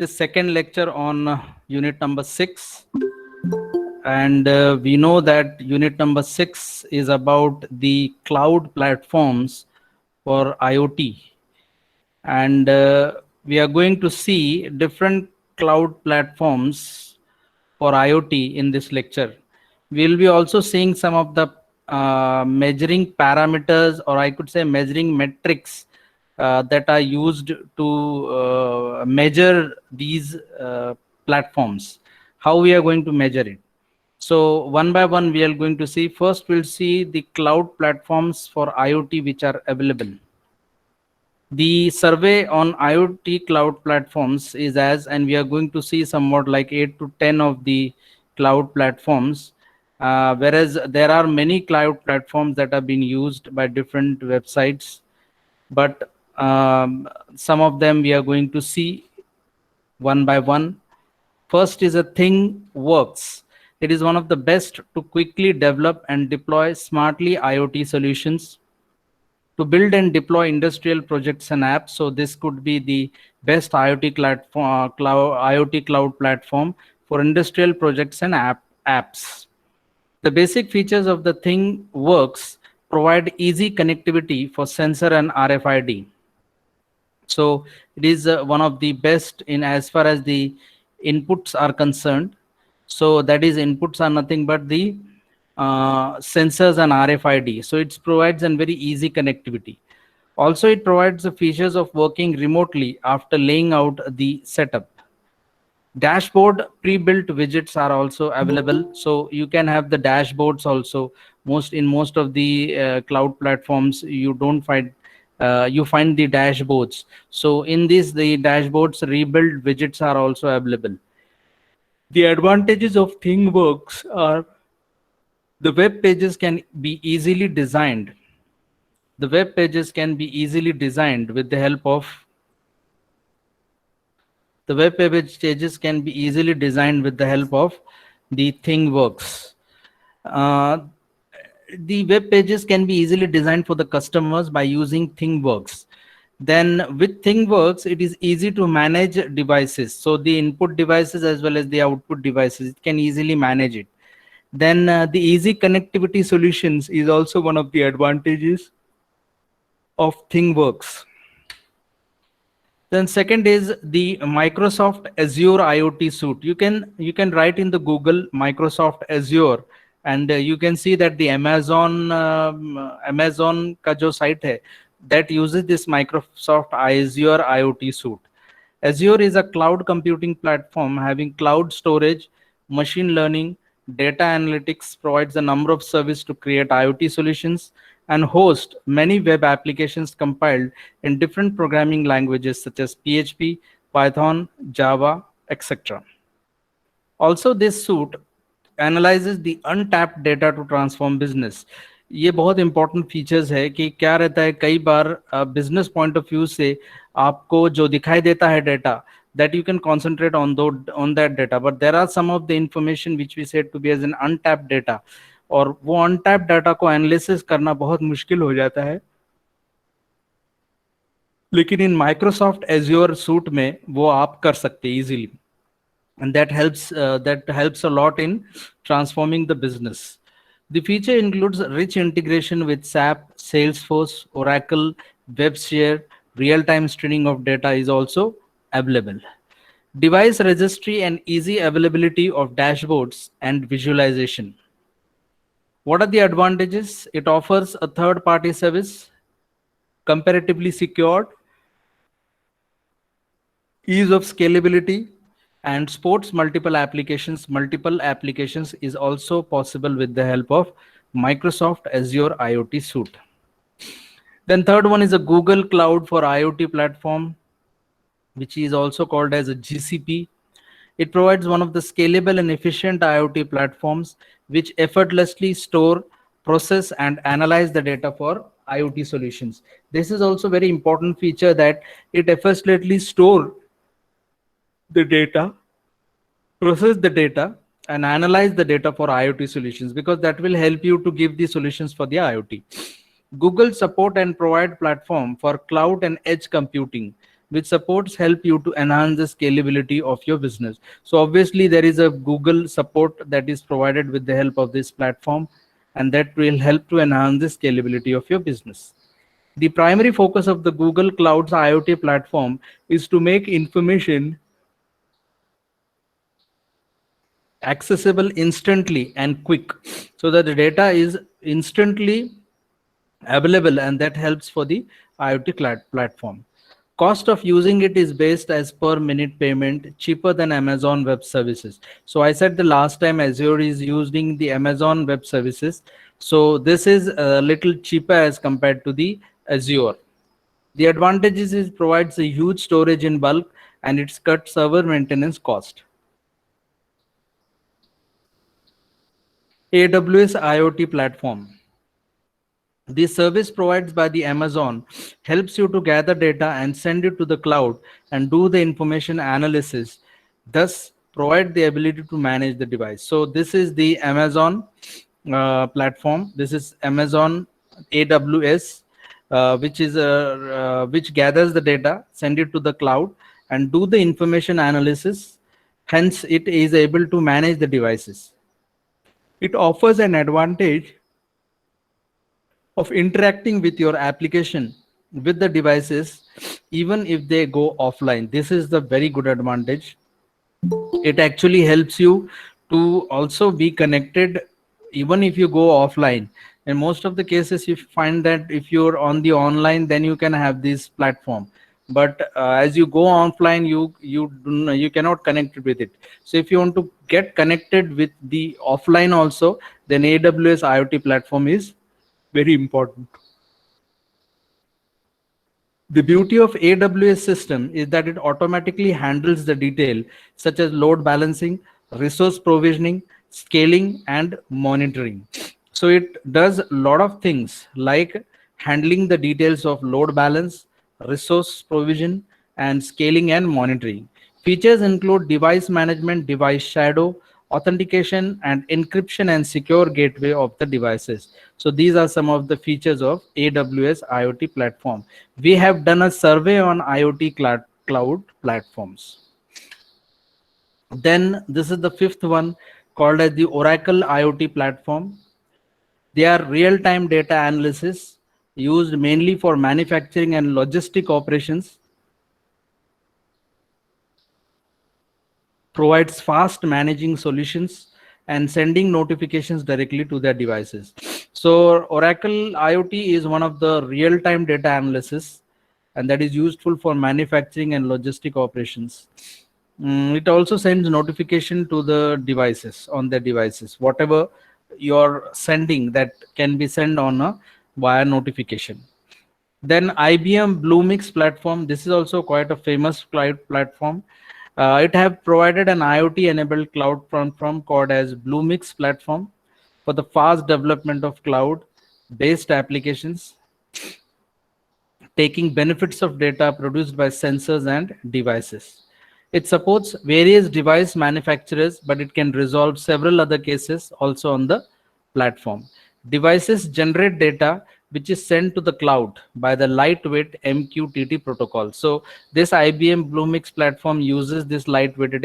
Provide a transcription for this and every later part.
the second lecture on unit number 6. And we know that unit number 6 is about the cloud platforms for IoT. And we are going to see different cloud platforms for IoT in this lecture. We'll be also seeing some of the measuring parameters, or I could say measuring metrics that are used to measure these platforms, how we are going to measure it. So one by one, we are going to see. First, we'll see the cloud platforms for IoT which are available. The survey on IoT cloud platforms is as, and we are going to see somewhat like 8 to 10 of the cloud platforms, whereas there are many cloud platforms that are being used by different websites, but some of them we are going to see one by one. First is a ThingWorx. It is one of the best to quickly develop and deploy smartly IoT solutions to build and deploy industrial projects and apps. So this could be the best IoT cloud platform for industrial projects and apps. The basic features of the ThingWorx provide easy connectivity for sensor and RFID. So it is one of the best in as far as the inputs are concerned. So that is, inputs are nothing but the sensors and RFID. So it provides a very easy connectivity. Also, it provides the features of working remotely after laying out the setup. Dashboard pre-built widgets are also available, so you can have the dashboards also. Most of the cloud platforms, you don't find you find the dashboards. So in this, the dashboards rebuilt widgets are also available. The advantages of ThingWorx are the web pages can be easily designed. The web pages can be easily designed with the help of the web pages can be easily designed with the help of the ThingWorx. The web pages can be easily designed for the customers by using ThingWorx. Then with ThingWorx, it is easy to manage devices. So the input devices as well as the output devices, it can easily manage it. Then the easy connectivity solutions is also one of the advantages of ThingWorx. Then second is the Microsoft Azure IoT suite. You can write in the Google Microsoft Azure, and you can see that the Amazon का जो site है, that uses this Microsoft Azure IoT suite. Azure is a cloud computing platform having cloud storage, machine learning, data analytics, provides a number of services to create IoT solutions, and host many web applications compiled in different programming languages such as PHP, Python, Java, etc. Also, this suite analyzes the untapped data to transform business. ये बहुत important features है कि क्या रहता है, कई बार business point of view से आपको जो दिखाई देता है data, that you can concentrate on that data, but there are some of the information which we said to be as an untapped data, और वो untapped data को एनालिसिस करना बहुत मुश्किल हो जाता है, लेकिन इन Microsoft Azure suite में वो आप कर सकते हैं easily, and that helps a lot in transforming the business. The feature includes rich integration with SAP, Salesforce, Oracle, WebShare. Real-time streaming of data is also available. Device registry and easy availability of dashboards and visualization. What are the advantages? It offers a third-party service, comparatively secured, ease of scalability, and supports multiple applications. Multiple applications is also possible with the help of Microsoft Azure IoT suite. Then third one is a Google Cloud for IoT platform, which is also called as a GCP. It provides one of the scalable and efficient IoT platforms which effortlessly store, process, and analyze the data for IoT solutions. This is also very important feature, that it effortlessly store the data, process the data, and analyze the data for IoT solutions, because that will help you to give the solutions for the IoT. Google support and provide platform for cloud and edge computing, which supports help you to enhance the scalability of your business. So obviously there is a Google support that is provided with the help of this platform, and that will help to enhance the scalability of your business. The primary focus of the Google Cloud's IoT platform is to make information accessible instantly and quick, so that the data is instantly available, and that helps for the IoT platform. Cost of using it is based as per minute payment, cheaper than Amazon Web Services. So I said the last time Azure is using the Amazon Web Services. So this is a little cheaper as compared to the Azure. The advantages is provides a huge storage in bulk, and it's cut server maintenance cost. AWS IoT platform. The service provided by the Amazon helps you to gather data and send it to the cloud and do the information analysis, thus provide the ability to manage the device. So this is the Amazon platform. This is Amazon AWS, which gathers the data, send it to the cloud, and do the information analysis. Hence, it is able to manage the devices. It offers an advantage of interacting with your application with the devices even if they go offline. This is the very good advantage. It actually helps you to also be connected even if you go offline. In most of the cases you find that if you're on the online, then you can have this platform, but as you go offline, you cannot connect with it. So if you want to get connected with the offline also, then AWS IoT platform is very important. The beauty of AWS system is that it automatically handles the detail such as load balancing, resource provisioning, scaling, and monitoring. So it does a lot of things like handling the details of load balance, resource provision, and scaling and monitoring. Features include device management, device shadow, authentication, and encryption and secure gateway of the devices. So these are some of the features of AWS IoT platform. We have done a survey on IoT cloud platforms. Then this is the fifth one, called as the Oracle IoT platform. They are real-time data analysis used mainly for manufacturing and logistic operations. Provides fast managing solutions and sending notifications directly to their devices. So Oracle IoT is one of the real-time data analysis, and that is useful for manufacturing and logistic operations. It also sends notification to the devices, on their devices. Whatever you're sending, that can be sent on a via notification. Then IBM Bluemix platform. This is also quite a famous cloud platform. It have provided an IoT-enabled cloud platform called as Bluemix platform for the fast development of cloud-based applications, taking benefits of data produced by sensors and devices. It supports various device manufacturers, but it can resolve several other cases also on the platform. Devices generate data which is sent to the cloud by the lightweight MQTT protocol. So this IBM Bluemix platform uses this lightweighted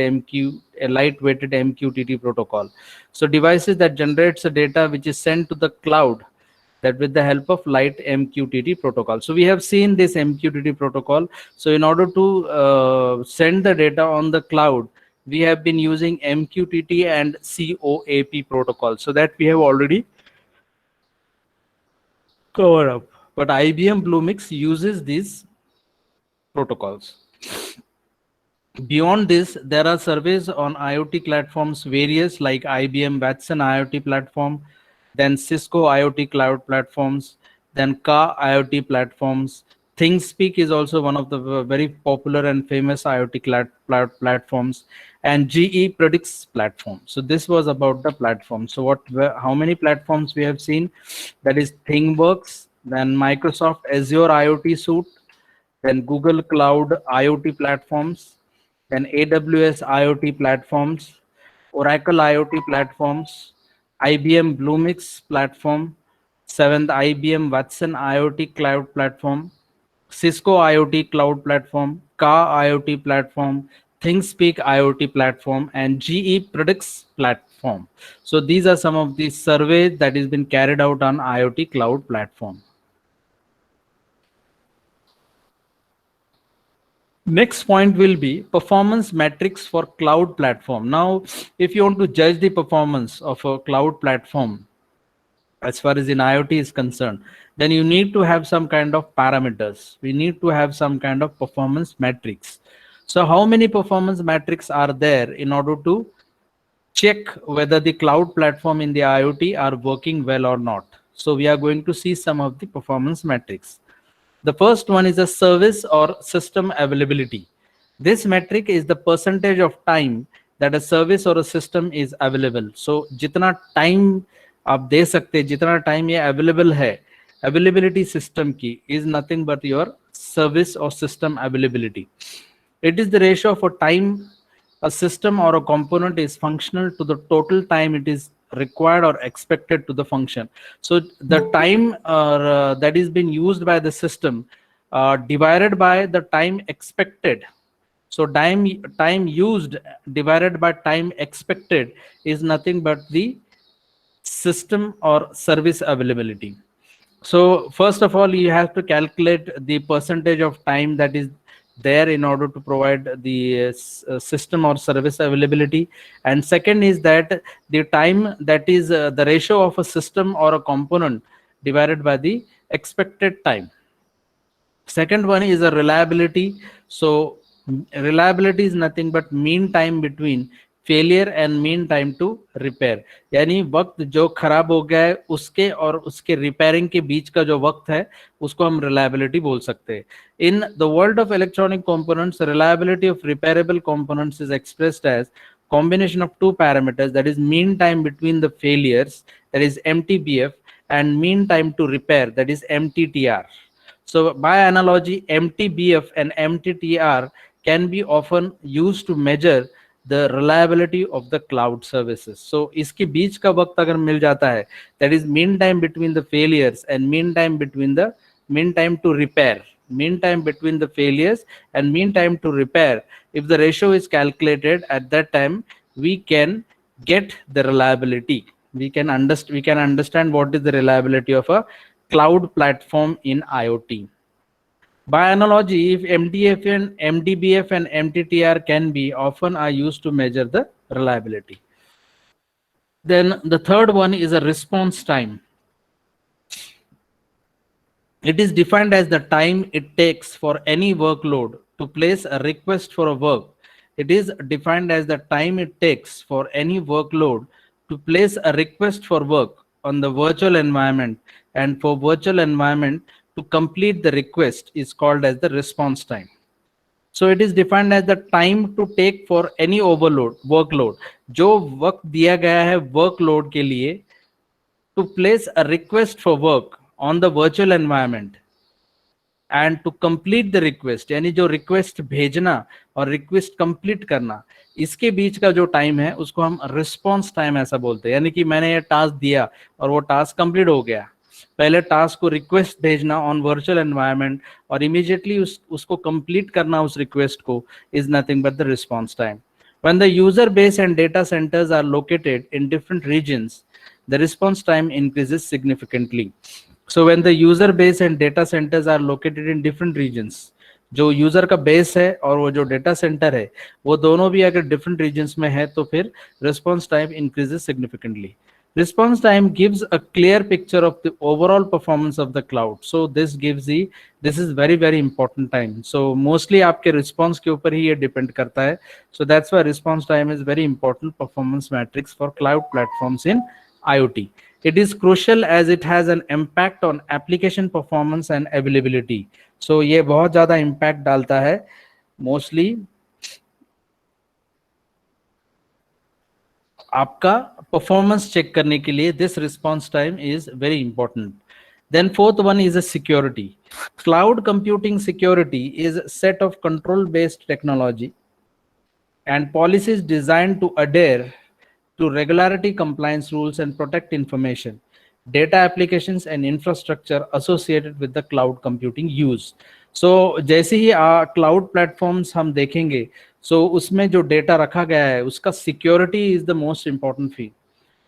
MQTT protocol. So devices that generates the data which is sent to the cloud, that with the help of light MQTT protocol. So we have seen this MQTT protocol. So in order to send the data on the cloud, we have been using MQTT and COAP protocol. So that we have already covered up. But IBM Bluemix uses these protocols. Beyond this, there are surveys on IoT platforms, various like IBM Watson IoT platform, then Cisco IoT cloud platforms, then Ka IoT platforms. ThingSpeak is also one of the very popular and famous IoT platforms, and GE Predicts platform. So this was about the platform. So how many platforms we have seen? That is ThingWorx, then Microsoft Azure IoT Suite, then Google Cloud IoT platforms, then AWS IoT platforms, Oracle IoT platforms, IBM Bluemix platform, seventh IBM Watson IoT cloud platform, Cisco IoT cloud platform, Ka IoT platform, ThinkSpeak IoT platform, and GE Predicts platform. So these are some of the surveys that has been carried out on IoT cloud platform. Next point will be performance metrics for cloud platform. Now, if you want to judge the performance of a cloud platform, as far as in IoT is concerned, then you need to have some kind of parameters. We need to have some kind of performance metrics. So how many performance metrics are there in order to check whether the cloud platform in the IoT are working well or not? So we are going to see some of the performance metrics. The first one is a service or system availability. This metric is the percentage of time that a service or a system is available. So जितना time आप दे सकते हैं, जितना time ये available है, availability system की is nothing but your service or system availability. It is the ratio of a time a system or a component is functional to the total time it is required or expected to the function. So the time that is being used by the system divided by the time expected. So time used divided by time expected is nothing but the system or service availability. So first of all, you have to calculate the percentage of time that is there in order to provide the system or service availability. And second is that the time that is the ratio of a system or a component divided by the expected time. Second one is a reliability. So reliability is nothing but mean time between failure and mean time to repair, यानी वक्त जो खराब हो गया है उसके और उसके रिपेयरिंग के बीच का जो वक्त है उसको हम रिलायबिलिटी बोल सकते हैं. In the world of electronic components, reliability of repairable components is expressed as combination of two parameters, that is mean time between the failures, that is MTBF, and mean time to repair, that is MTTR. So by analogy, MTBF and MTTR can be often used to measure the reliability of the cloud services. So इसके बीच का वक्त अगर मिल जाता है, that is mean time between the failures and mean time to repair, mean time between the failures and mean time to repair, if the ratio is calculated at that time, we can get the reliability. We can understand what is the reliability of a cloud platform in IoT. By analogy, if MTBF and MTTR can be, often are used to measure the reliability. Then the third one is a response time. It is defined as the time it takes for any workload to place a request for a work. It is defined as the time it takes for any workload to place a request for work on the virtual environment, and for virtual environment to complete the request is called as the response time. So it is defined as the time to take for any workload. जो वक्त दिया गया है workload के लिए to place a request for work on the virtual environment and to complete the request, यानी जो request भेजना और request complete करना, इसके बीच का जो टाइम है उसको हम response time ऐसा बोलते हैं. यानी कि मैंने ये टास्क दिया और वो टास्क कंप्लीट हो गया, पहले टास्क को रिक्वेस्ट भेजना ऑन वर्चुअल एनवायरनमेंट और इमीडिएटली उसको कंप्लीट करना उस रिक्वेस्ट को is nothing but the response time. When the user base and data centers are located in different regions, the response time increases significantly. So when the user base and data centers are located in different regions, जो user का base है और वो जो data centre है वो दोनों भी अगर डिफरेंट रीजन्स में है तो फिर response time increases significantly. Response time gives a clear picture of the overall performance of the cloud. So this is very very important time. So mostly आपके response के ऊपर ही ये depend करता है. So that's why response time is very important performance matrix for cloud platforms in IoT. It is crucial as it has an impact on application performance and availability. So ये बहुत ज़्यादा impact डालता है mostly आपका performance check करने के लिए. This response time is very important. Then fourth one is a security. Cloud computing security is set of control based technology and policies designed to adhere to regularity, compliance rules, and protect information, data, applications, and infrastructure associated with the cloud computing use. सो जैसे ही cloud platforms हम देखेंगे, सो उसमें जो data रखा गया है उसका security is the most important feel.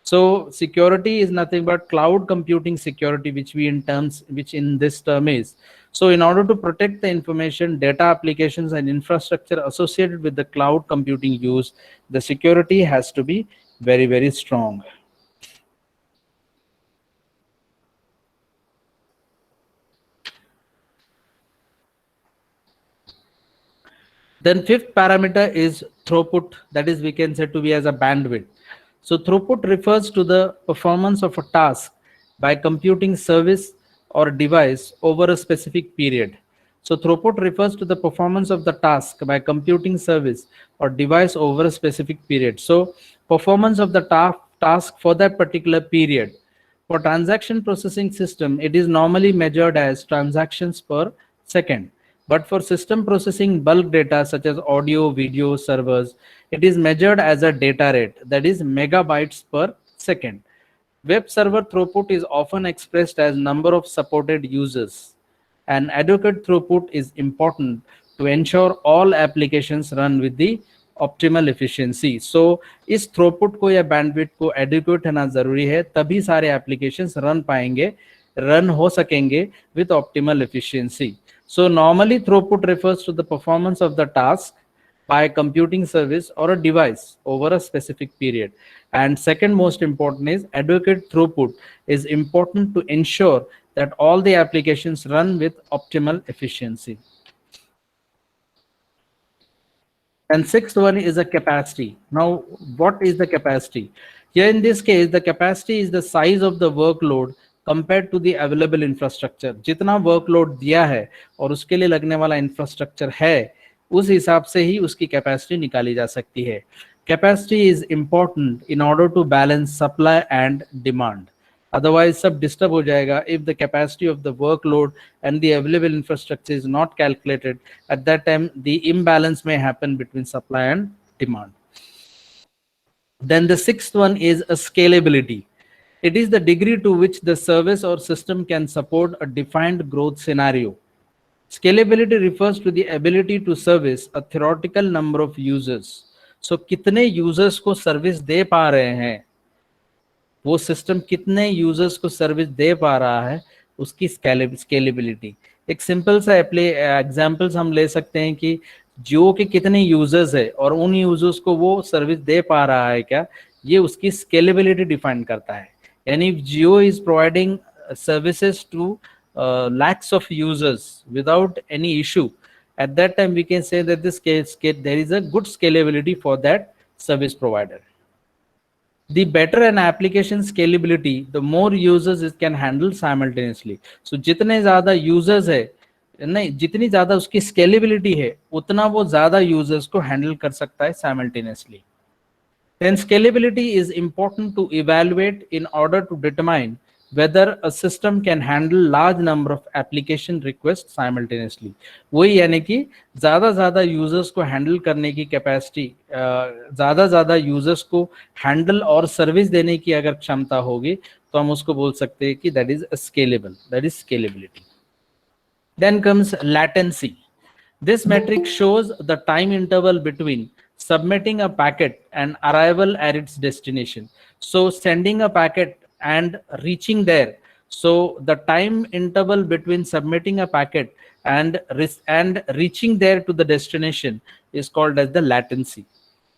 So security is nothing but cloud computing security, which in this term is. So in order to protect the information, data, applications, and infrastructure associated with the cloud computing use, the security has to be very, very strong. Then fifth parameter is throughput, that is we can say to be as a bandwidth. So throughput refers to the performance of a task by computing service or device over a specific period. So throughput refers to the performance of the task by computing service or device over a specific period. So performance of the task for that particular period. For transaction processing system, it is normally measured as transactions per second. But for system processing bulk data such as audio, video, servers, it is measured as a data rate, that is megabytes per second. Web server throughput is often expressed as number of supported users. And adequate throughput is important to ensure all applications run with the optimal efficiency. So इस throughput को या bandwidth को adequate होना जरूरी है, तभी सारे applications run हो सकेंगे with optimal efficiency. So normally throughput refers to the performance of the task by computing service or a device over a specific period. And second most important is adequate throughput is important to ensure that all the applications run with optimal efficiency. And sixth one is a capacity. Now, what is the capacity? Here in this case, the capacity is the size of the workload compared to the available infrastructure. जितना workload दिया है और उसके लिए लगने वाला infrastructure है, उस हिसाब से ही उसकी capacity निकाली जा सकती है. Capacity is important in order to balance supply and demand. Otherwise सब डिस्टर्ब हो जाएगा. If the capacity of the workload and the available infrastructure is not calculated, at that time the imbalance may happen between supply and demand. Then the sixth one is a scalability. It is the degree to which the service or system can support a defined growth scenario. Scalability refers to the ability to service a theoretical number of users. So कितने users को service दे पा रहे हैं, वो system कितने users को service दे पा रहा है, उसकी स्केलेबिलिटी. एक सिंपल सा एग्जांपल्स हम ले सकते हैं कि जियो के कितने यूजर्स है और उन यूजर्स को वो सर्विस दे पा रहा है क्या, ये उसकी स्केलेबिलिटी डिफाइन करता है. यानी Jio is providing services to lakhs of users without any issue, at that time we can say that there is a good scalability for that service provider. The better an application scalability, the more users it can handle simultaneously. So जितने ज़्यादा users है, नहीं जितनी ज़्यादा उसकी scalability है, उतना वो ज़्यादा users को handle कर सकता है simultaneously. Then scalability is important to evaluate in order to determine whether a system can handle large number of application requests simultaneously. वही यानी कि ज़्यादा यूजर्स को हैंडल करने की कैपेसिटी, ज़्यादा यूजर्स को हैंडल और सर्विस देने की अगर क्षमता होगी, तो हम उसको बोल सकते हैं कि that is scalable, that is scalability. Then comes latency. This metric shows the time interval between submitting a packet and arrival at its destination. So sending a packet and reaching there. So the time interval between submitting a packet and reaching there to the destination is called as the latency.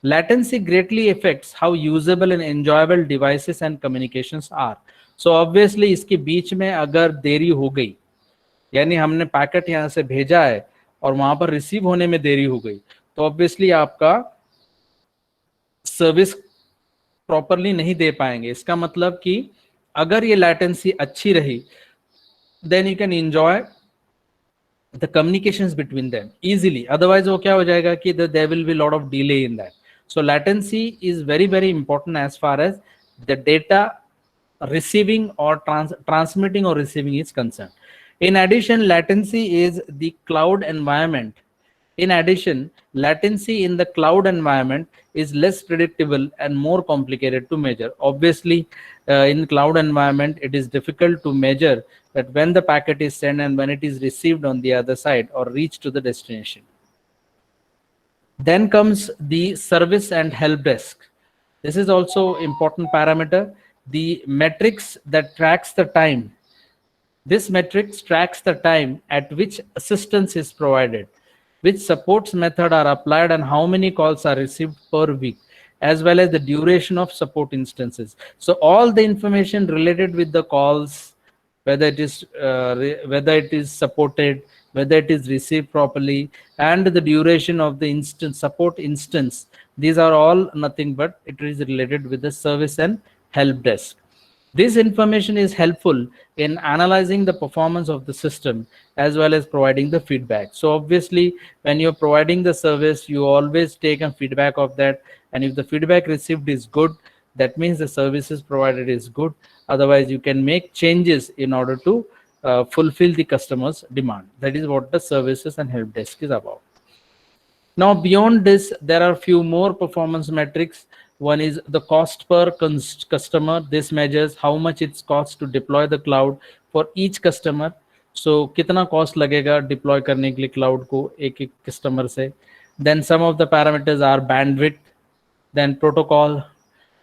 Latency greatly affects how usable and enjoyable devices and communications are. So obviously इसके बीच में अगर देरी हो गई, यानी हमने packet यहाँ से भेजा है और वहां पर रिसीव होने में देरी हो गई, तो ऑब्वियसली आपका सर्विस प्रॉपरली नहीं दे पाएंगे. इसका मतलब कि अगर ये लैटेंसी अच्छी रही, then you can enjoy the communications between them easily. Otherwise वो क्या हो जाएगा कि there will be lot of delay in that. So latency is very very important as far as the data receiving or transmitting or receiving is concerned. In addition, latency is the cloud environment In addition, latency in the cloud environment is less predictable and more complicated to measure. Obviously, in cloud environment, it is difficult to measure that when the packet is sent and when it is received on the other side or reached to the destination. Then comes the service and help desk. This is also important parameter. The metrics that tracks the time. This metrics tracks the time at which assistance is provided, which supports method are applied, and how many calls are received per week, as well as the duration of support instances. So all the information related with the calls, whether it is supported, whether it is received properly, and the duration of the instance support instance, these are all nothing but it is related with the service and help desk. This information is helpful in analyzing the performance of the system as well as providing the feedback. So obviously, when you're providing the service, you always take a feedback of that. And if the feedback received is good, that means the services provided is good. Otherwise, you can make changes in order to fulfill the customer's demand. That is what the services and help desk is about. Now, beyond this, there are few more performance metrics. One is the cost per customer. This measures how much it costs to deploy the cloud for each customer. So, कितना cost लगेगा deploy करने के लिए cloud को एक एक customer से. Then some of the parameters are bandwidth, then protocol,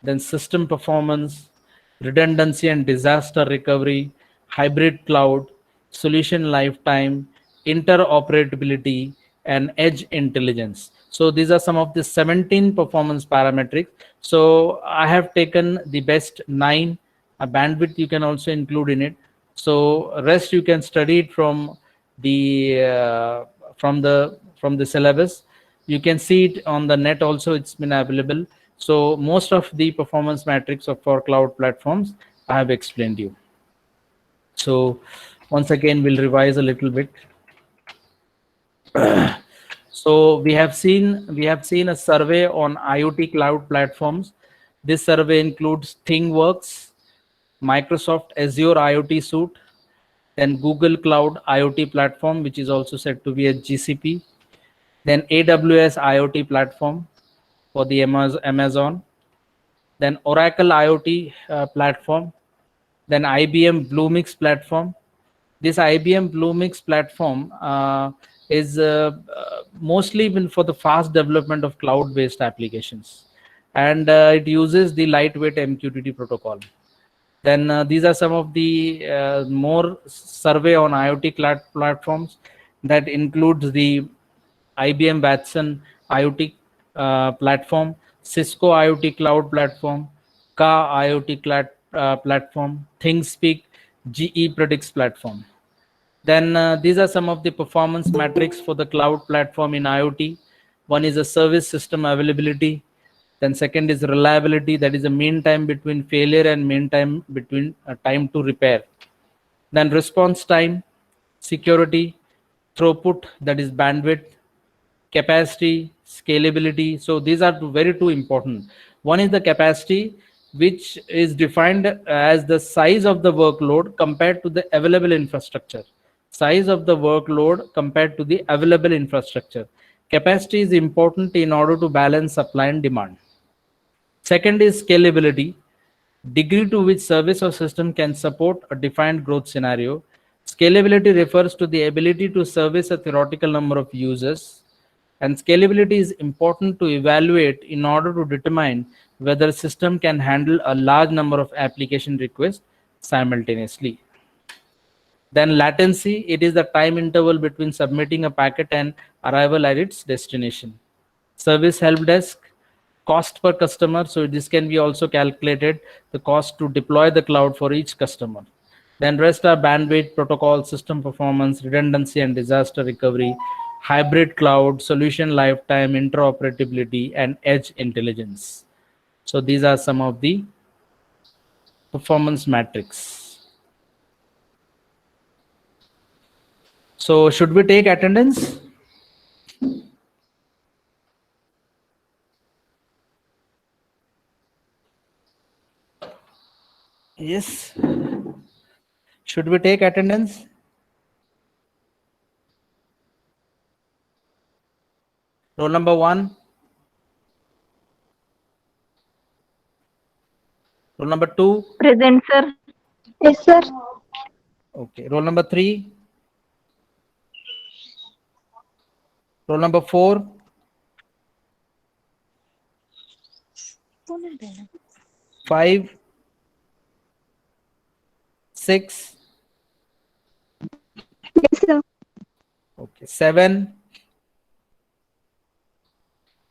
then system performance, redundancy and disaster recovery, hybrid cloud, solution lifetime, interoperability, and edge intelligence. So these are some of the 17 performance parametrics. So I have taken the best 9. A bandwidth you can also include in it. So rest you can study it from the syllabus. You can see it on the net also. It's been available. So most of the performance metrics for cloud platforms I have explained you. So once again, we'll revise a little bit. So we have seen a survey on IoT cloud platforms. This survey includes ThingWorx, Microsoft Azure IoT Suite, then Google Cloud IoT platform, which is also said to be a GCP, then AWS IoT platform for the Amazon, then Oracle IoT platform, then IBM Bluemix platform. This IBM Bluemix platform is mostly been for the fast development of cloud-based applications, and it uses the lightweight MQTT protocol. Then these are some of the more survey on IoT cloud platforms that includes the IBM Watson IoT platform, Cisco IoT cloud platform, Ka IoT cloud platform, ThingSpeak, GE Predix platform. Then these are some of the performance metrics for the cloud platform in IoT. One is a service system availability. Then second is reliability, that is the mean time between failure and mean time between time to repair. Then response time, security, throughput, that is bandwidth, capacity, scalability. So these are very two important. One is the capacity, which is defined as the size of the workload compared to the available infrastructure. Size of the workload compared to the available infrastructure. Capacity is important in order to balance supply and demand. Second is scalability, degree to which service or system can support a defined growth scenario. Scalability refers to the ability to service a theoretical number of users, and scalability is important to evaluate in order to determine whether a system can handle a large number of application requests simultaneously. Then latency, it is the time interval between submitting a packet and arrival at its destination. Service help desk, cost per customer. So this can be also calculated, the cost to deploy the cloud for each customer. Then rest are bandwidth, protocol, system performance, redundancy and disaster recovery, hybrid cloud, solution lifetime, interoperability, and edge intelligence. So these are some of the performance metrics. So should we take attendance? Yes. Should we take attendance? Roll number 1. Roll number 2. Present, sir. Yes, sir. Okay. Roll number 3. Roll number 4. 5. 6. Yes, sir. Okay. 7.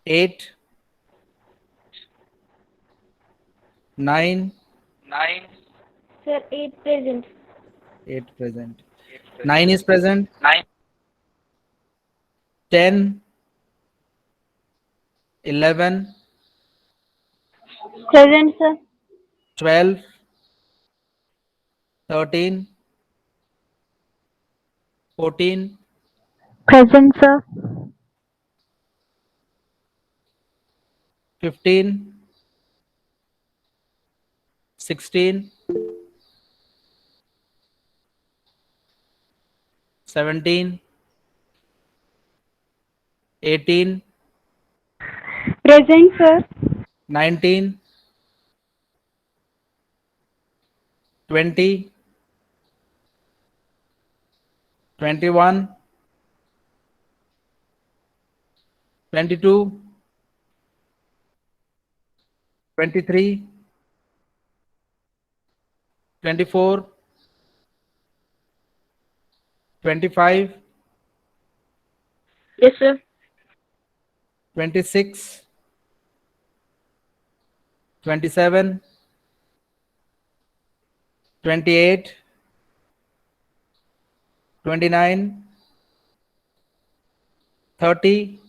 8. 9. Sir, 8 present. 8 present. 9 is present. 10. 11. Present, sir. 12. 13. 14. Present, sir. 15. 16. 17. 18. Present, sir. 19. 20. 21. 22. 23. 24. 25. Yes, sir. 26. 27. 28. 29. 30.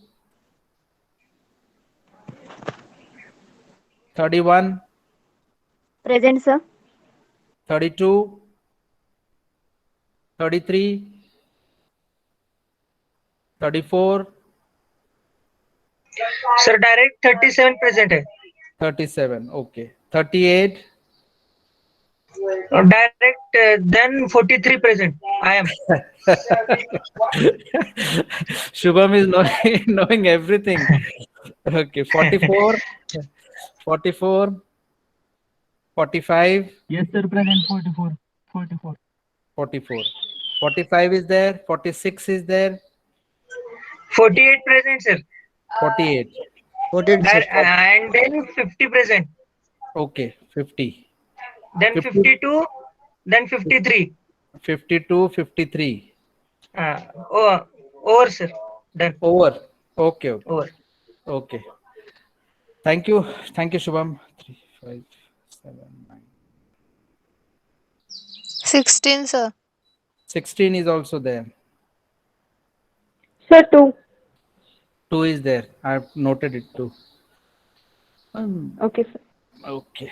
31. Present, sir. 32. 33. 34. Sir direct 37 present है 37. Okay. 38. और direct then 43 present I am Shubham is knowing everything. Okay. 44. 44. 45. Yes, sir, present 44. 44. 44. 45 is there. 46 is there. 48 present sir 48. 48 sir. And then 50 present Okay. 50. Then 50. 52 then 53 52. 53. Over sir done Over. Okay. Okay. ओवर Okay. Thank you. Thank you, Shubham. 3, 5, 7, 9. 16, sir. 16 is also there. Sir, 2. 2 is there. I've noted it too. Okay, sir. Okay.